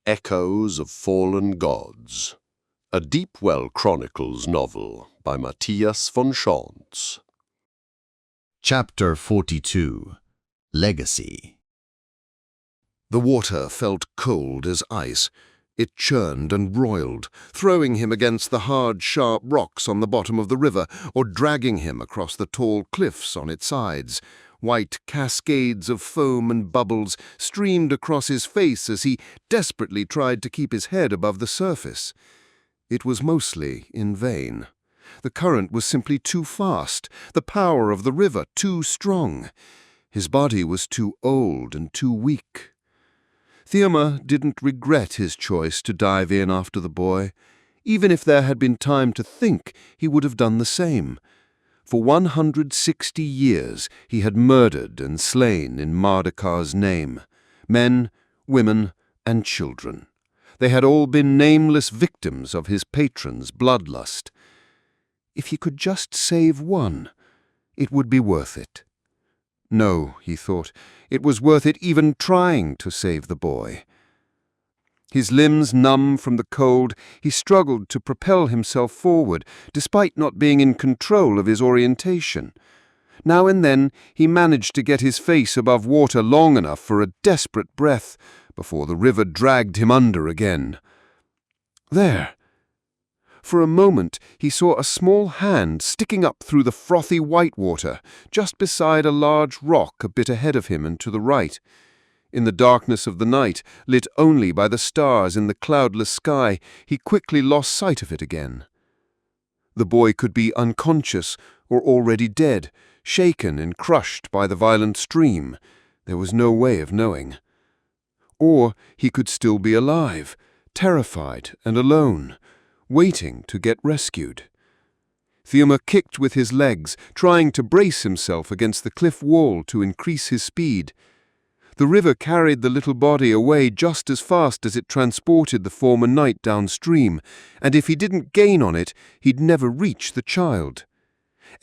Echoes of Fallen Gods, a Deep Well Chronicles novel by Mattias von Schantz. Chapter 42 Legacy. The water felt cold as ice. It churned and roiled, throwing him against the hard, sharp rocks on the bottom of the river or dragging him across the tall cliffs on its sides. White cascades of foam and bubbles streamed across his face as he desperately tried to keep his head above the surface. It was mostly in vain. The current was simply too fast, the power of the river too strong. His body was too old and too weak. Theoma didn't regret his choice to dive in after the boy. Even if there had been time to think, he would have done the same. For 160 years he had murdered and slain in Mardakar's name. Men, women, and children. They had all been nameless victims of his patron's bloodlust. If he could just save one, it would be worth it. No, he thought, it was worth it even trying to save the boy. His limbs numb from the cold, he struggled to propel himself forward, despite not being in control of his orientation. Now and then he managed to get his face above water long enough for a desperate breath before the river dragged him under again. There! For a moment he saw a small hand sticking up through the frothy white water, just beside a large rock a bit ahead of him and to the right. In the darkness of the night, lit only by the stars in the cloudless sky, he quickly lost sight of it again. The boy could be unconscious or already dead, shaken and crushed by the violent stream. There was no way of knowing. Or he could still be alive, terrified and alone, waiting to get rescued. Theoma kicked with his legs, trying to brace himself against the cliff wall to increase his speed. The river carried the little body away just as fast as it transported the former knight downstream, and if he didn't gain on it, he'd never reach the child.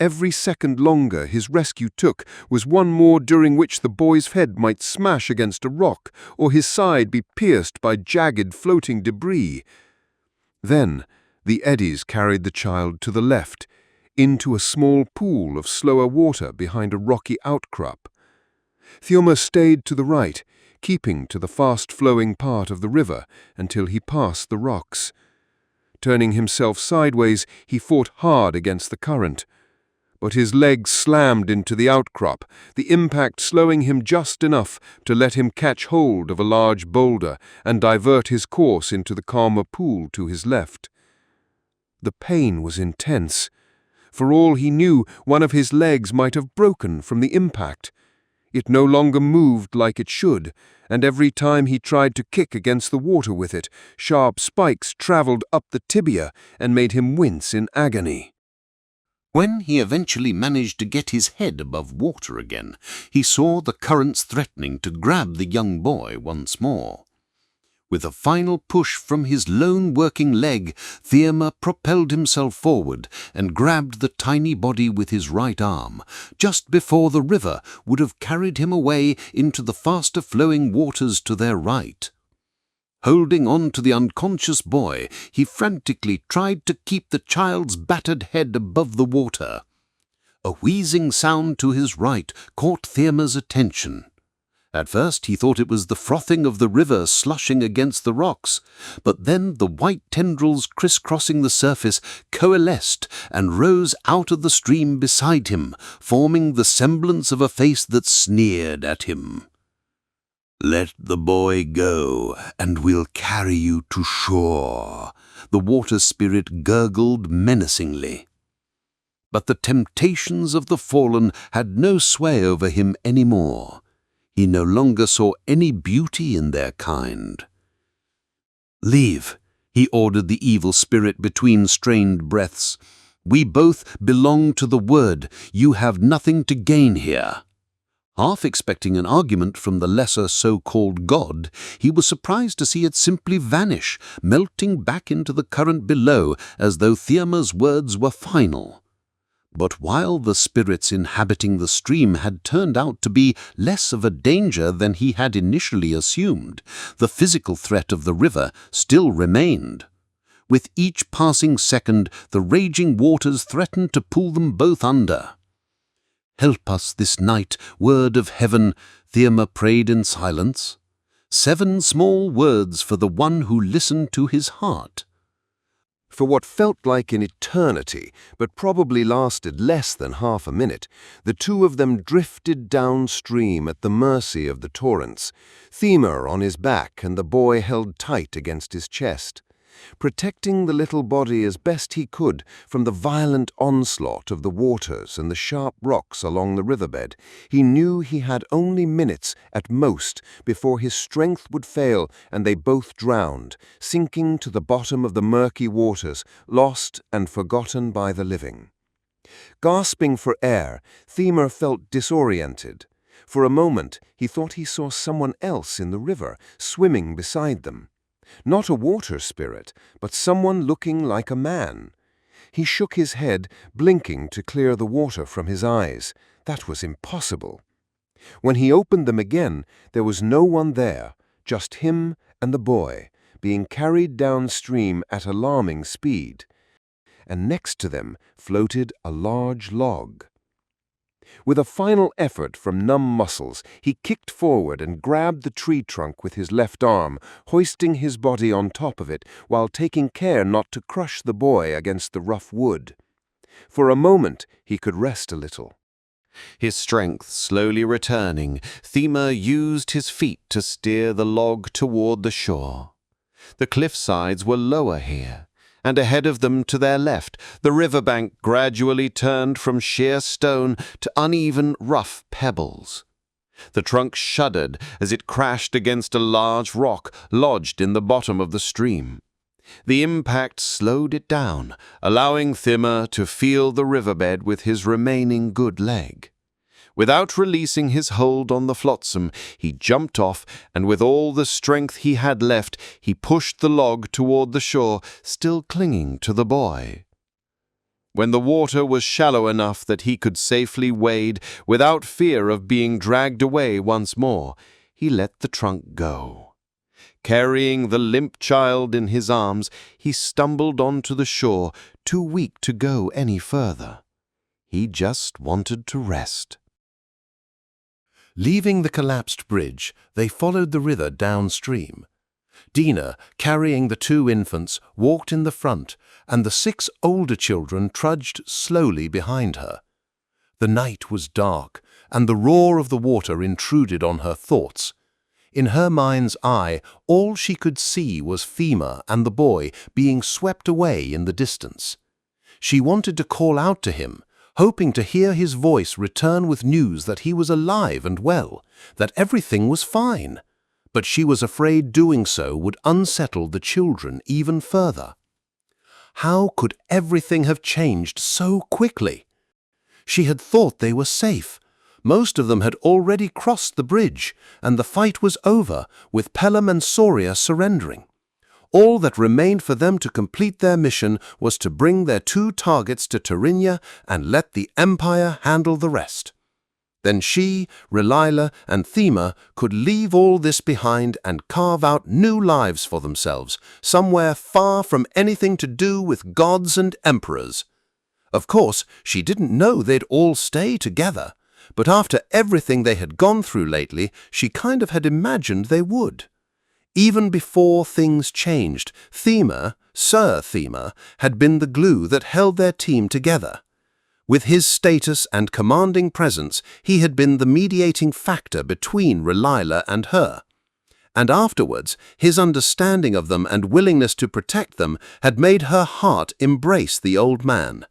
Every second longer his rescue took was one more during which the boy's head might smash against a rock or his side be pierced by jagged floating debris. Then the eddies carried the child to the left, into a small pool of slower water behind a rocky outcrop. Theoma stayed to the right, keeping to the fast-flowing part of the river until he passed the rocks. Turning himself sideways, he fought hard against the current. But his legs slammed into the outcrop, the impact slowing him just enough to let him catch hold of a large boulder and divert his course into the calmer pool to his left. The pain was intense. For all he knew, one of his legs might have broken from the impact. It no longer moved like it should, and every time he tried to kick against the water with it, sharp spikes traveled up the tibia and made him wince in agony. When he eventually managed to get his head above water again, he saw the currents threatening to grab the young boy once more. With a final push from his lone working leg, Theoma propelled himself forward and grabbed the tiny body with his right arm, just before the river would have carried him away into the faster-flowing waters to their right. Holding on to the unconscious boy, he frantically tried to keep the child's battered head above the water. A wheezing sound to his right caught Theoma's attention. At first he thought it was the frothing of the river slushing against the rocks, but then the white tendrils crisscrossing the surface coalesced and rose out of the stream beside him, forming the semblance of a face that sneered at him. "Let the boy go, and we'll carry you to shore," the water spirit gurgled menacingly. But the temptations of the fallen had no sway over him any more. He no longer saw any beauty in their kind. "Leave," he ordered the evil spirit between strained breaths. "We both belong to the Word. You have nothing to gain here." Half expecting an argument from the lesser so-called God, he was surprised to see it simply vanish, melting back into the current below as though Theoma's words were final. But while the spirits inhabiting the stream had turned out to be less of a danger than he had initially assumed, the physical threat of the river still remained. With each passing second, the raging waters threatened to pull them both under. "Help us this night, word of heaven," Thema prayed in silence. 7 small words for the one who listened to his heart. For what felt like an eternity, but probably lasted less than half a minute, the two of them drifted downstream at the mercy of the torrents, Thema on his back and the boy held tight against his chest. Protecting the little body as best he could from the violent onslaught of the waters and the sharp rocks along the riverbed, he knew he had only minutes at most before his strength would fail and they both drowned, sinking to the bottom of the murky waters, lost and forgotten by the living. Gasping for air, Thema felt disoriented. For a moment he thought he saw someone else in the river, swimming beside them. Not a water spirit, but someone looking like a man. He shook his head, blinking to clear the water from his eyes. That was impossible. When he opened them again, there was no one there, just him and the boy, being carried downstream at alarming speed. And next to them floated a large log. With a final effort from numb muscles, he kicked forward and grabbed the tree trunk with his left arm, hoisting his body on top of it while taking care not to crush the boy against the rough wood. For a moment, he could rest a little. His strength slowly returning, Thema used his feet to steer the log toward the shore. The cliff sides were lower here, and ahead of them to their left, the riverbank gradually turned from sheer stone to uneven, rough pebbles. The trunk shuddered as it crashed against a large rock lodged in the bottom of the stream. The impact slowed it down, allowing Thema to feel the riverbed with his remaining good leg. Without releasing his hold on the flotsam, he jumped off, and with all the strength he had left, he pushed the log toward the shore, still clinging to the boy. When the water was shallow enough that he could safely wade without fear of being dragged away once more, he let the trunk go. Carrying the limp child in his arms, he stumbled onto the shore, too weak to go any further. He just wanted to rest. Leaving the collapsed bridge, they followed the river downstream. Dina, carrying the 2 infants, walked in the front, and the 6 older children trudged slowly behind her. The night was dark, and the roar of the water intruded on her thoughts. In her mind's eye, all she could see was Thema and the boy being swept away in the distance. She wanted to call out to him, hoping to hear his voice return with news that he was alive and well, that everything was fine. But she was afraid doing so would unsettle the children even further. How could everything have changed so quickly? She had thought they were safe. Most of them had already crossed the bridge, and the fight was over, with Pelham and Soria surrendering. All that remained for them to complete their mission was to bring their 2 targets to Tyranny and let the Empire handle the rest. Then she, Relila, and Thema could leave all this behind and carve out new lives for themselves, somewhere far from anything to do with gods and emperors. Of course, she didn't know they'd all stay together, but after everything they had gone through lately, she kind of had imagined they would. Even before things changed, Thema, Sir Thema, had been the glue that held their team together. With his status and commanding presence, he had been the mediating factor between Relila and her. And afterwards, his understanding of them and willingness to protect them had made her heart embrace the old man.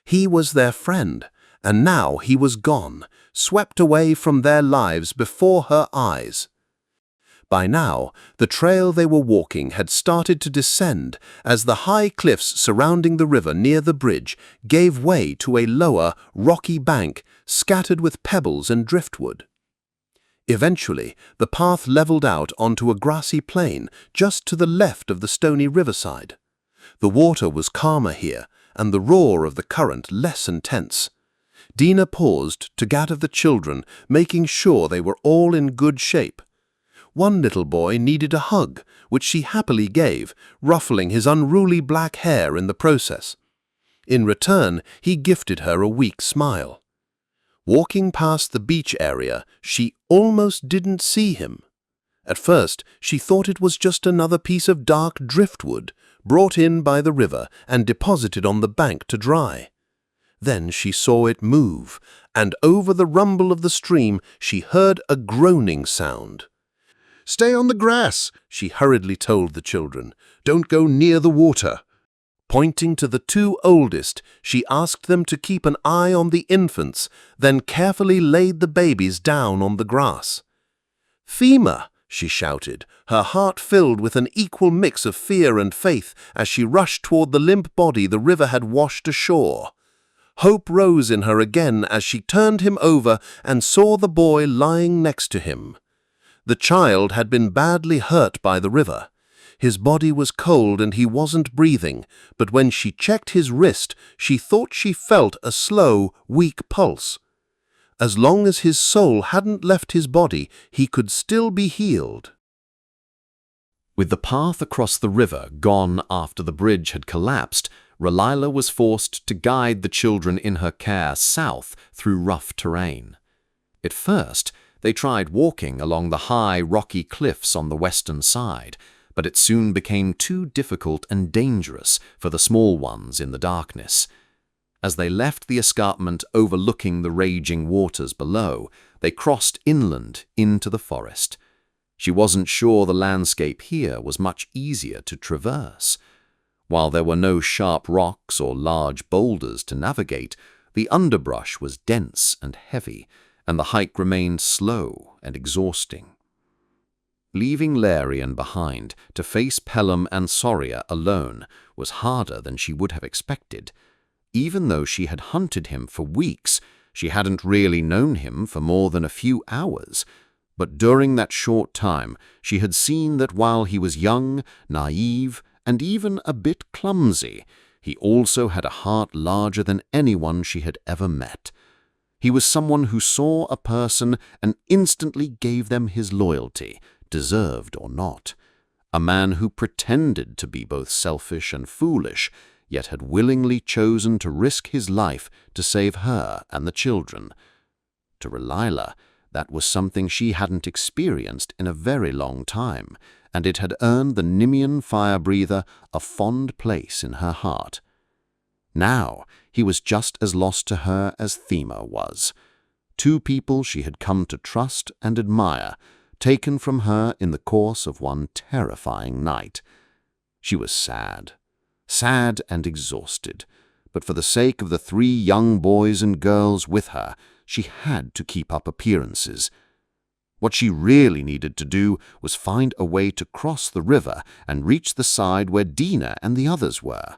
He was their friend, and now he was gone, swept away from their lives before her eyes. By now, the trail they were walking had started to descend as the high cliffs surrounding the river near the bridge gave way to a lower, rocky bank scattered with pebbles and driftwood. Eventually, the path leveled out onto a grassy plain just to the left of the stony riverside. The water was calmer here, and the roar of the current less intense. Dina paused to gather the children, making sure they were all in good shape. One little boy needed a hug, which she happily gave, ruffling his unruly black hair in the process. In return, he gifted her a weak smile. Walking past the beach area, she almost didn't see him. At first, she thought it was just another piece of dark driftwood, brought in by the river and deposited on the bank to dry. Then she saw it move, and over the rumble of the stream she heard a groaning sound. "Stay on the grass," she hurriedly told the children. "Don't go near the water." Pointing to the two oldest, she asked them to keep an eye on the infants, then carefully laid the babies down on the grass. "Thema!" she shouted, her heart filled with an equal mix of fear and faith as she rushed toward the limp body the river had washed ashore. Hope rose in her again as she turned him over and saw the boy lying next to him. The child had been badly hurt by the river. His body was cold and he wasn't breathing, but when she checked his wrist, she thought she felt a slow, weak pulse. As long as his soul hadn't left his body, he could still be healed. With the path across the river gone after the bridge had collapsed, Relila was forced to guide the children in her care south through rough terrain. At first, they tried walking along the high, rocky cliffs on the western side, but it soon became too difficult and dangerous for the small ones in the darkness. As they left the escarpment overlooking the raging waters below, they crossed inland into the forest. She wasn't sure the landscape here was much easier to traverse. While there were no sharp rocks or large boulders to navigate, the underbrush was dense and heavy, and the hike remained slow and exhausting. Leaving Larian behind to face Pelham and Soria alone was harder than she would have expected. Even though she had hunted him for weeks, she hadn't really known him for more than a few hours. But during that short time, she had seen that while he was young, naive, and even a bit clumsy, he also had a heart larger than anyone she had ever met. He was someone who saw a person and instantly gave them his loyalty, deserved or not. A man who pretended to be both selfish and foolish, yet had willingly chosen to risk his life to save her and the children. To Relila, that was something she hadn't experienced in a very long time, and it had earned the Nimian fire-breather a fond place in her heart. Now he was just as lost to her as Thema was. Two people she had come to trust and admire, taken from her in the course of one terrifying night. She was sad and exhausted, but for the sake of the 3 young boys and girls with her, she had to keep up appearances. What she really needed to do was find a way to cross the river and reach the side where Dina and the others were.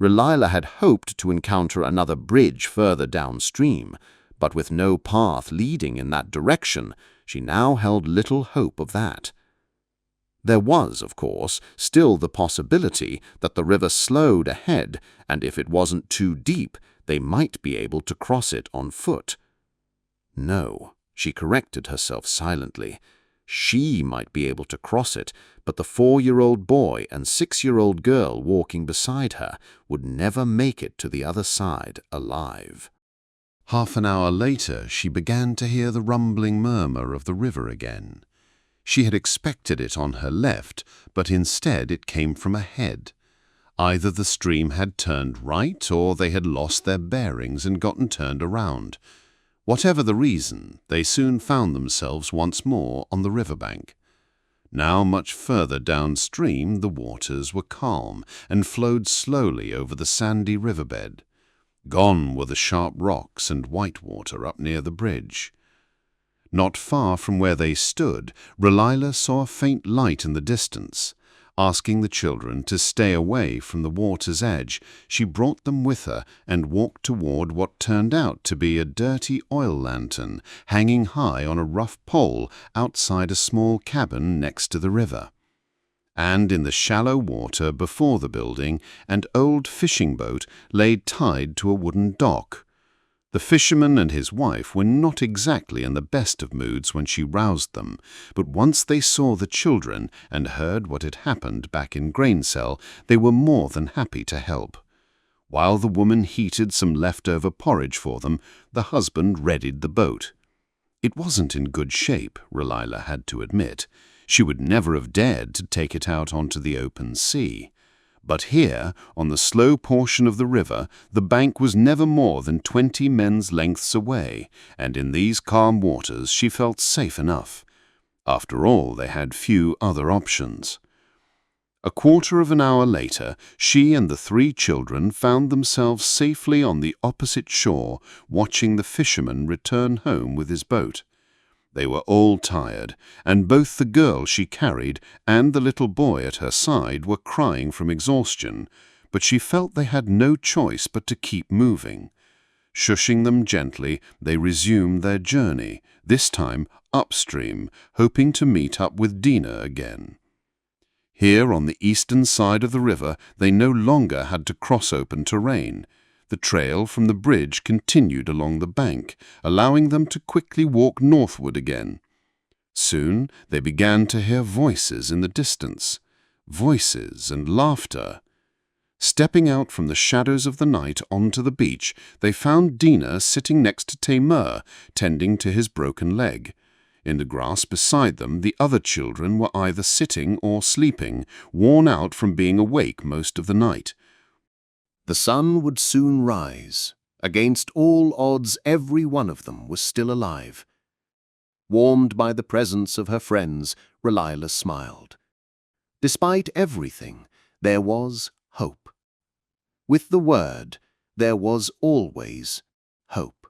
Relila had hoped to encounter another bridge further downstream, but with no path leading in that direction, she now held little hope of that. There was, of course, still the possibility that the river slowed ahead, and if it wasn't too deep, they might be able to cross it on foot. No, she corrected herself silently. She might be able to cross it, but the 4-year-old boy and 6-year-old girl walking beside her would never make it to the other side alive. Half an hour later, she began to hear the rumbling murmur of the river again. She had expected it on her left, but instead it came from ahead. Either the stream had turned right, or they had lost their bearings and gotten turned around. Whatever the reason, they soon found themselves once more on the riverbank. Now much further downstream, the waters were calm and flowed slowly over the sandy riverbed. Gone were the sharp rocks and white water up near the bridge. Not far from where they stood, Relila saw a faint light in the distance. Asking the children to stay away from the water's edge, she brought them with her and walked toward what turned out to be a dirty oil lantern hanging high on a rough pole outside a small cabin next to the river. and in the shallow water before the building, an old fishing boat lay tied to a wooden dock. The fisherman and his wife were not exactly in the best of moods when she roused them, but once they saw the children and heard what had happened back in Graincell, they were more than happy to help. While the woman heated some leftover porridge for them, the husband readied the boat. It wasn't in good shape, Relila had to admit. She would never have dared to take it out onto the open sea. But here, on the slow portion of the river, the bank was never more than 20 men's lengths away, and in these calm waters she felt safe enough. After all, they had few other options. A quarter of an hour later, she and the 3 children found themselves safely on the opposite shore, watching the fisherman return home with his boat. They were all tired, and both the girl she carried and the little boy at her side were crying from exhaustion, but she felt they had no choice but to keep moving. Shushing them gently, they resumed their journey, this time upstream, hoping to meet up with Dina again. Here, on the eastern side of the river, they no longer had to cross open terrain. The trail from the bridge continued along the bank, allowing them to quickly walk northward again. Soon they began to hear voices in the distance, voices and laughter. Stepping out from the shadows of the night onto the beach, they found Dina sitting next to Taimur, tending to his broken leg. In the grass beside them, the other children were either sitting or sleeping, worn out from being awake most of the night. The sun would soon rise. Against all odds, every one of them was still alive. Warmed by the presence of her friends, Relila smiled. Despite everything, there was hope. With the word, there was always hope.